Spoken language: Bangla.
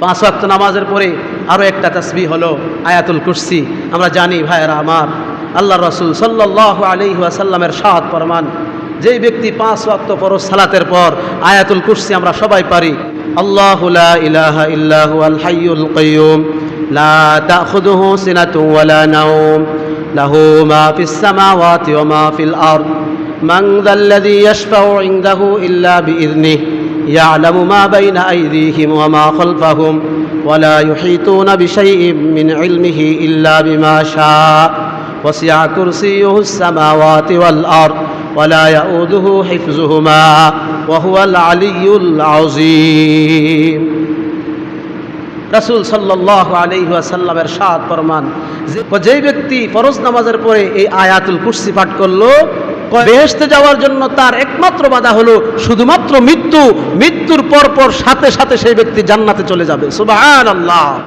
5 ওয়াক্ত নামাজের পরে আরও একটা তাসবিহ হলো আয়াতুল কুরসি। আমরা জানি ভাইয়েরা আমার, আল্লাহ রাসূল সাল্লাল্লাহু আলাইহি ওয়াসাল্লামের শাহাদ ফরমান, যেই ব্যক্তি 5 ওয়াক্ত ফরজ সালাতের পর আয়াতুল কুরসি আমরা সবাই পারি, আল্লাহু লা ইলাহা ইল্লা হুয়াল হাইয়ুল কাইয়্যুম লা তাখুযুহু সিনাতুন ওয়ালা নাওম লাহু মা ফিস সামাওয়াতি ওয়া মা ফিল আরদ মান যাল্লাযী ইয়াশফাউ ইনদাহু ইল্লা বিইযনিহি ইয়ালামু মা বাইনা আইদিহিম ওয়া মা খালফাহুম ওয়া লা ইউহীতুনা বিশাইইন মিন ইলমিহি ইল্লা বিমা শাআ ওয়াসি'a কুরসিয়্যুহুস সামাওয়াতি ওয়াল আরদ ওয়া লা ইয়াউদুহু হিফযুহুমা ওয়া হুয়াল আলিয়্যুল আযীম। রাসূল সাল্লাল্লাহু আলাইহি ওয়াসাল্লামের শাহাদ ফরমান, যেই ব্যক্তি ফরজ নামাজের পরে এই আয়াতুল কুরসি পাঠ করলো, বেহেশতে যাওয়ার জন্য তার একমাত্র বাধা হলো শুধুমাত্র মৃত্যু। মৃত্যুর পর সাথে সাথে সেই ব্যক্তি জান্নাতে চলে যাবে। সুবহানাল্লাহ।